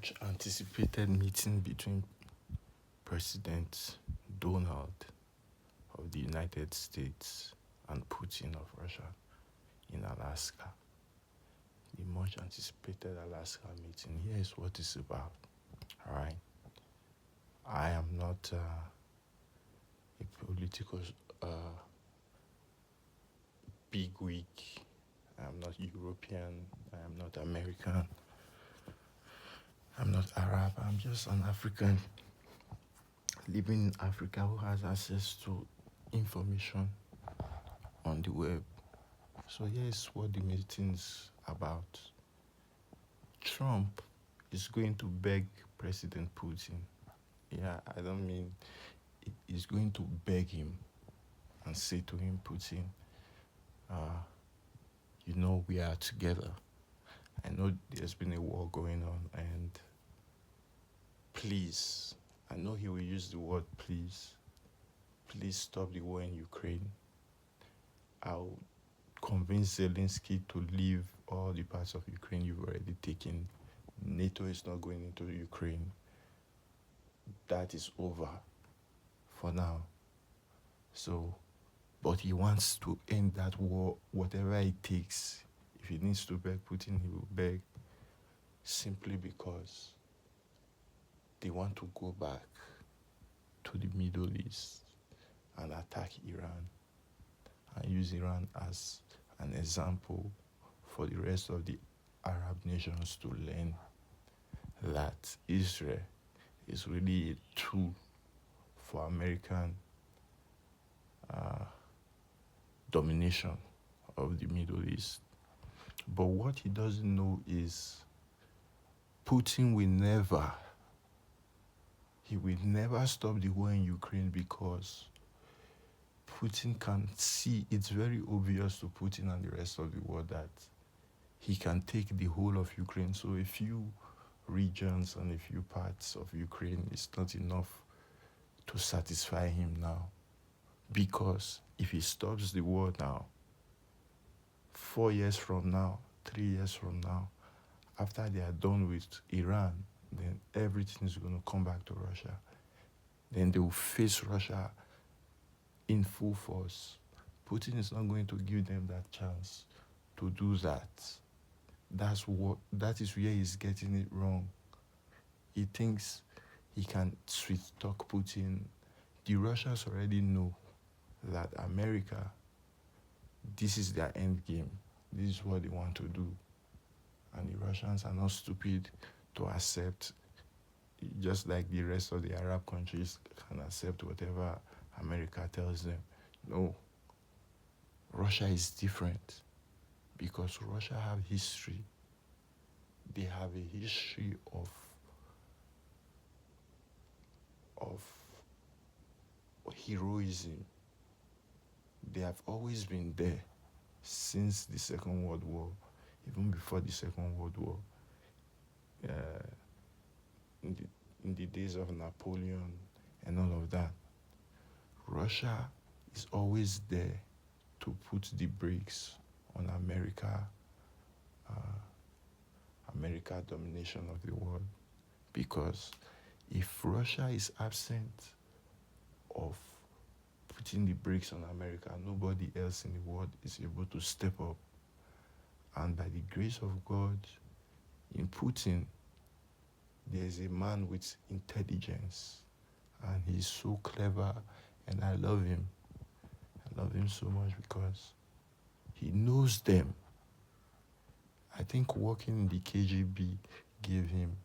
much anticipated meeting between President Donald of the United States and Putin of Russia in Alaska. The much anticipated Alaska meeting. Here is what it's about. All right. I am not a political bigwig. I am not European. I am not American. I'm not Arab. I'm just an African living in Africa who has access to information on the web. So here's what the meeting's about. Trump is going to beg President Putin. Yeah, I don't mean he's going to beg him and say to him, Putin, we are together. I know there's been a war going on, and please, I know he will use the word please stop the war in Ukraine. I'll convince Zelensky to leave all the parts of Ukraine you've already taken. NATO is not going into Ukraine. That is over for now. So, but he wants to end that war, whatever it takes. If he needs to beg Putin, he will beg, simply because they want to go back to the Middle East and attack Iran and use Iran as an example for the rest of the Arab nations to learn that Israel is really a tool for American domination of the Middle East. But what he doesn't know is Putin will never stop the war in Ukraine, because Putin can see, it's very obvious to Putin and the rest of the world that he can take the whole of Ukraine. So a few regions and a few parts of Ukraine is not enough to satisfy him now. Because if he stops the war now, 4 years from now, 3 years from now, after they are done with Iran, then everything is going to come back to Russia. Then they will face Russia in full force. Putin is not going to give them that chance to do that. That is where he's getting it wrong. He thinks he can sweet talk Putin. The Russians already know that America, this is their end game. This is what they want to do. And the Russians are not stupid to accept, just like the rest of the Arab countries can accept whatever America tells them. No. Russia is different, because Russia have history. They have a history of heroism. They have always been there since the Second World War, even before the Second World War. In the days of Napoleon and all of that, Russia is always there to put the brakes on America domination of the world. Because if Russia is absent of putting the brakes on America, nobody else in the world is able to step up. And by the grace of God, in Putin, there is a man with intelligence, and he's so clever, and I love him. I love him so much because he knows them. I think working in the KGB gave him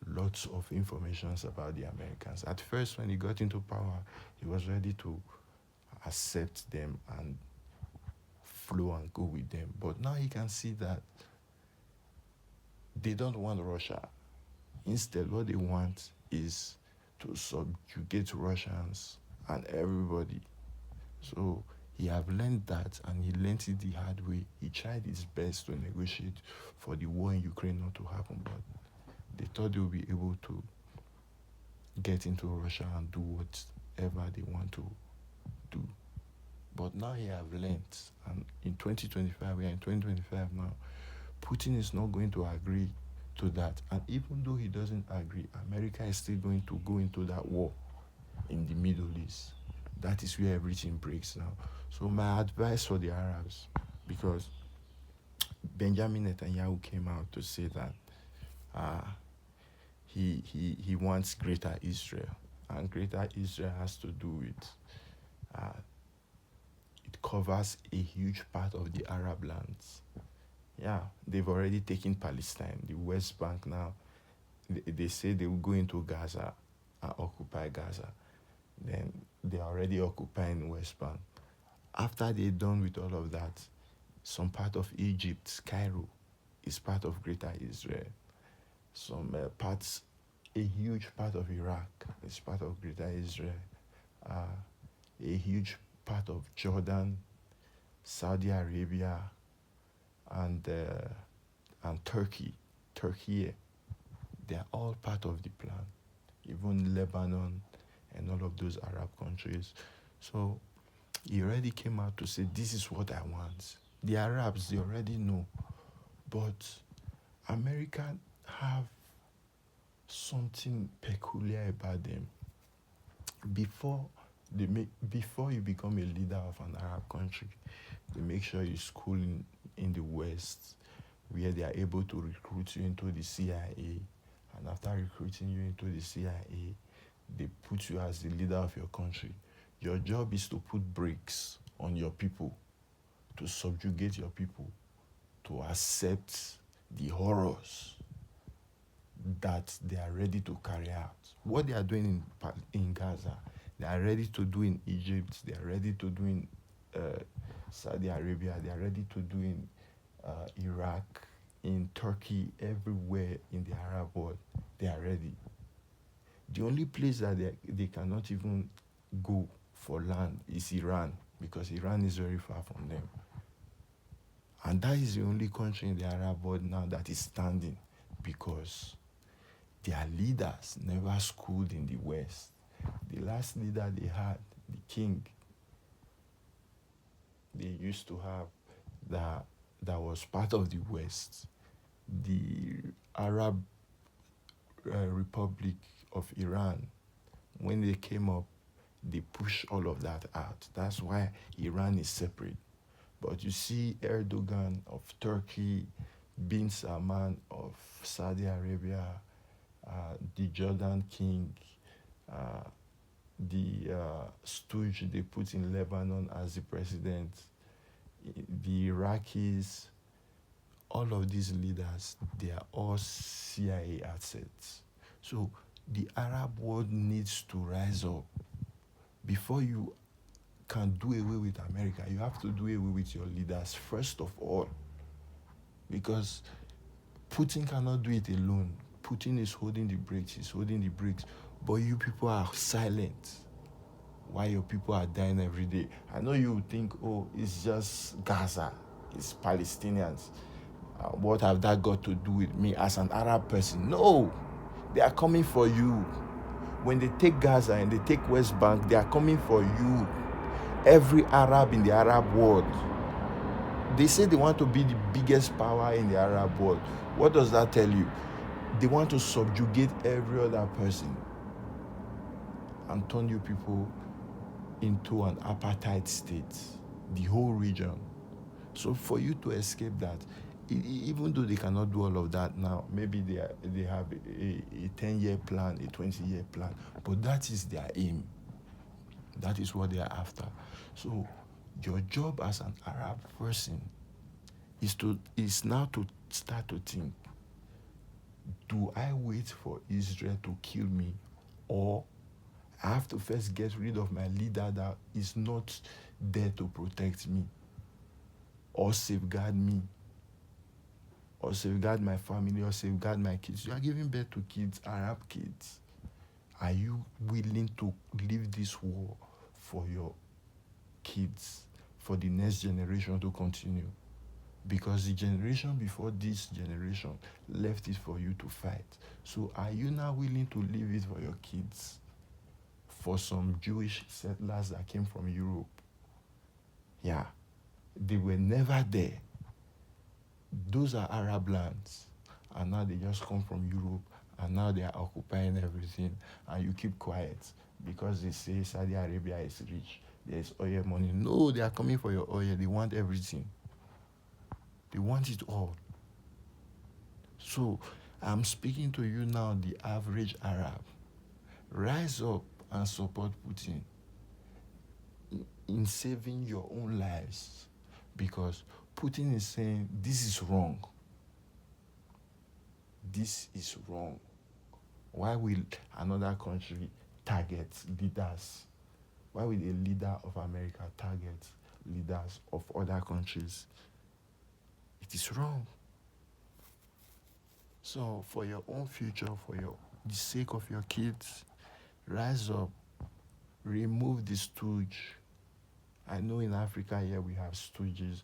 lots of information about the Americans. At first, when he got into power, he was ready to accept them and flow and go with them. But now he can see that they don't want Russia. Instead, what they want is to subjugate Russians and everybody. So he have learned that, and he learned it the hard way. He tried his best to negotiate for the war in Ukraine not to happen, but they thought they would be able to get into Russia and do whatever they want to do. But now he have learned, and in 2025, we are in 2025 now, Putin is not going to agree to that. And even though he doesn't agree, America is still going to go into that war in the Middle East. That is where everything breaks now. So my advice for the Arabs, because Benjamin Netanyahu came out to say that uh, he wants greater Israel, and greater Israel has to do with uh, it covers a huge part of the Arab lands. Yeah, they've already taken Palestine, the West Bank now. They say they will go into Gaza and occupy Gaza. Then they are already occupying West Bank. After they're done with all of that, some part of Egypt, Cairo, is part of Greater Israel. Some parts, a huge part of Iraq is part of Greater Israel. Uh, a huge part of Jordan, Saudi Arabia, and Turkey, they are all part of the plan. Even Lebanon and all of those Arab countries. So he already came out to say, this is what I want. The Arabs, they already know. But America have something peculiar about them. Before you become a leader of an Arab country, they make sure you school in the West, where they are able to recruit you into the CIA. And after recruiting you into the CIA, they put you as the leader of your country. Your job is to put brakes on your people, to subjugate your people, to accept the horrors that they are ready to carry out. What they are doing in Gaza, they are ready to do in Egypt, they are ready to do in Saudi Arabia, they are ready to do in Iraq, in Turkey, everywhere in the Arab world. They are ready. The only place that they cannot even go for land is Iran, because Iran is very far from them. And that is the only country in the Arab world now that is standing, because their leaders never schooled in the West. The last leader they had, the king they used to have, that was part of the West, the Arab Republic of Iran, when they came up, they pushed all of that out. That's why Iran is separate. But you see Erdogan of Turkey, Bin Salman of Saudi Arabia, the Jordan king, uh, the stooge they put in Lebanon as the president, the Iraqis, all of these leaders, they are all CIA assets. So the Arab world needs to rise up. Before you can do away with America, you have to do away with your leaders first of all. Because Putin cannot do it alone. Putin is holding the brakes, he's holding the brakes. But you people are silent while your people are dying every day. I know you would think, oh, it's just Gaza, it's Palestinians. What have that got to do with me as an Arab person? No, they are coming for you. When they take Gaza and they take West Bank, they are coming for you. Every Arab in the Arab world. They say they want to be the biggest power in the Arab world. What does that tell you? They want to subjugate every other person and turn you people into an apartheid state, the whole region. So for you to escape that, even though they cannot do all of that now, maybe they have a 10-year plan, a 20-year plan, but that is their aim. That is what they are after. So your job as an Arab person is now to start to think, do I wait for Israel to kill me, or I have to first get rid of my leader that is not there to protect me or safeguard me or safeguard my family or safeguard my kids? You are giving birth to kids, Arab kids. Are you willing to leave this war for your kids, for the next generation to continue? Because the generation before this generation left it for you to fight. So are you now willing to leave it for your kids, for some Jewish settlers that came from Europe? Yeah, they were never there. Those are Arab lands. and now they just come from Europe, and now they are occupying everything, and you keep quiet because they say Saudi Arabia is rich, there's oil money. No, they are coming for your oil. They want everything. They want it all. So I'm speaking to you now, the average Arab. Rise up and support Putin in saving your own lives, because Putin is saying this is wrong. This is wrong. Why will another country target leaders? Why will a leader of America target leaders of other countries? It is wrong. So for your own future, for the sake of your kids, rise up, remove the stooge. I know in Africa here we have stooges.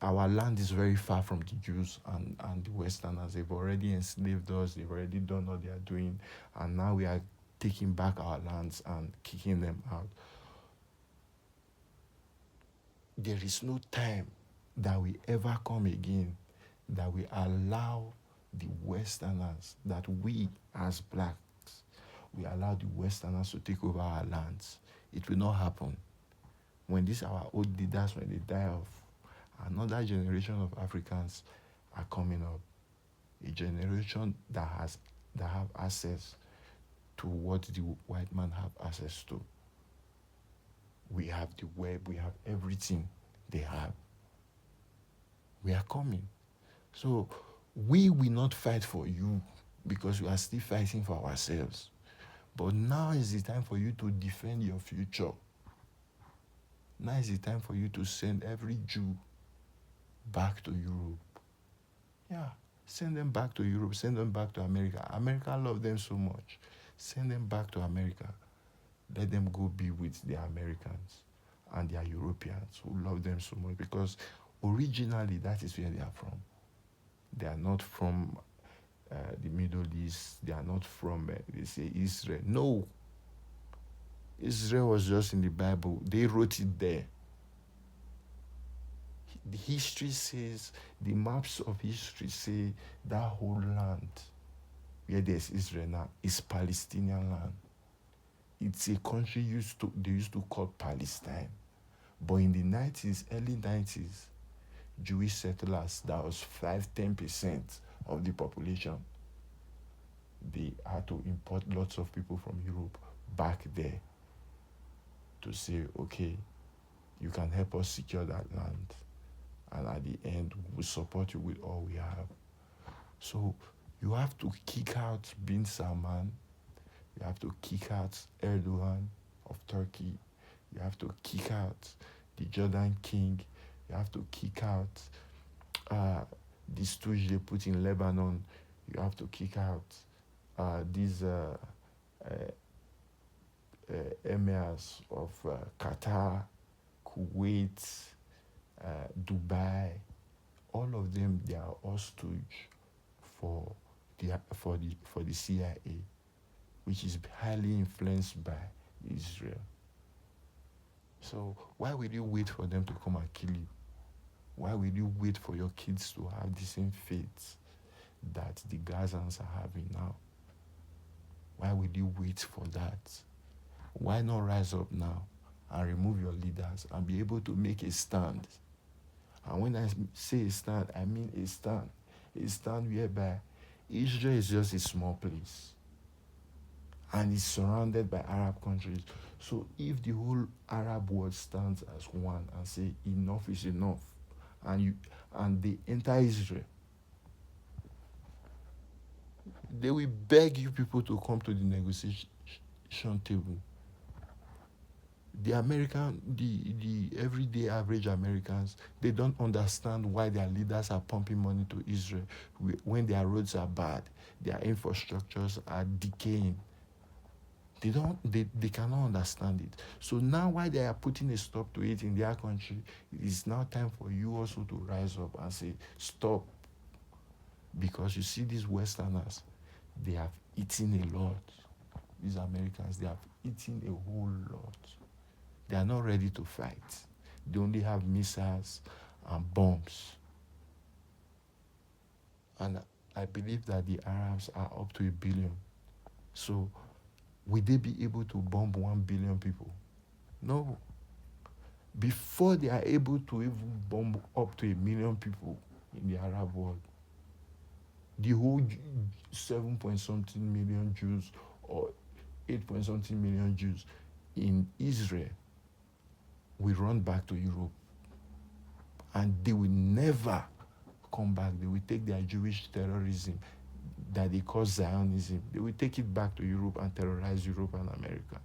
Our land is very far from the Jews and the Westerners. They've already enslaved us, they've already done what they are doing, and now we are taking back our lands and kicking them out. There is no time that we ever come again that we allow the Westerners, that we as blacks, we allow the Westerners to take over our lands. It will not happen. When these our old leaders, when they die off, another generation of Africans are coming up. A generation that have access to what the white man have access to. We have the web, we have everything they have. We are coming. So we will not fight for you because we are still fighting for ourselves. But now is the time for you to defend your future. Now is the time for you to send every Jew back to Europe. Yeah, send them back to Europe, send them back to America. America love them so much. Send them back to America. Let them go be with their Americans and their Europeans who love them so much, because originally that is where they are from. They are not from the Middle East. They are not from, they say, Israel. No. Israel was just in the Bible. They wrote it there. The history says, the maps of history say that whole land where there's Israel now is Palestinian land. It's a country they used to call Palestine. But in the 90s, early 90s, Jewish settlers, that was 5-10% of the population. They had to import lots of people from Europe back there to say, okay, you can help us secure that land. And at the end, we support you with all we have. So you have to kick out Bin Salman. You have to kick out Erdogan of Turkey. You have to kick out the Jordan king. You have to kick out the stooge they put in Lebanon. You have to kick out these emirs of Qatar, Kuwait, Dubai. All of them, they are all stooge for the CIA, which is highly influenced by Israel. So why will you wait for them to come and kill you? Why will you wait for your kids to have the same fate that the Gazans are having now? Why will you wait for that? Why not rise up now and remove your leaders and be able to make a stand? And when I say a stand, I mean a stand. A stand whereby Israel is just a small place and it's surrounded by Arab countries. So if the whole Arab world stands as one and say enough is enough, and they enter Israel, they will beg you people to come to the negotiation table. The everyday average Americans, they don't understand why their leaders are pumping money to Israel when their roads are bad, their infrastructures are decaying. They cannot understand it. So now while they are putting a stop to it in their country, it is now time for you also to rise up and say, stop. Because you see these Westerners, they have eaten a lot. These Americans, they have eaten a whole lot. They are not ready to fight. They only have missiles and bombs. And I believe that the Arabs are up to 1 billion. So will they be able to bomb 1 billion people? No. Before they are able to even bomb up to 1 million people in the Arab world, the whole 7 point something million Jews or 8 point something million Jews in Israel will run back to Europe, and they will never come back. They will take their Jewish terrorism that they call Zionism, they will take it back to Europe and terrorize Europe and America.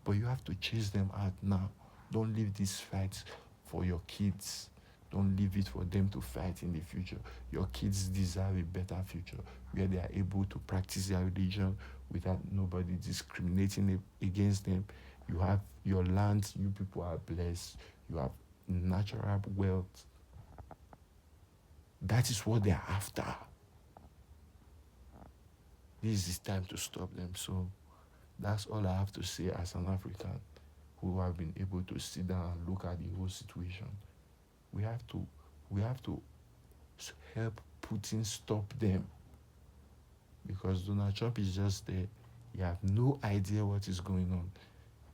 But you have to chase them out now. Don't leave these fights for your kids. Don't leave it for them to fight in the future. Your kids deserve a better future where they are able to practice their religion without nobody discriminating against them. You have your land, you people are blessed. You have natural wealth. That is what they are after. This is time to stop them. So that's all I have to say as an African who have been able to sit down and look at the whole situation. We have to help Putin stop them, because Donald Trump is just there. You have no idea what is going on.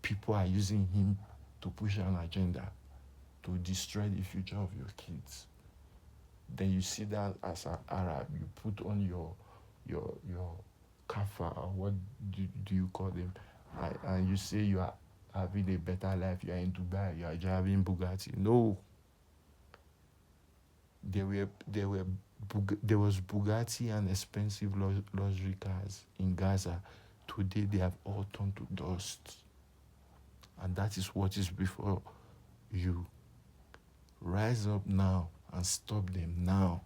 People are using him to push an agenda to destroy the future of your kids. Then you sit down as an Arab, you put on your kaffa, or what do you call them, and you say you are having a better life, you are in Dubai, you are driving Bugatti. No. There was Bugatti and expensive luxury cars in Gaza. Today they have all turned to dust. And that is what is before you. Rise up now and stop them now.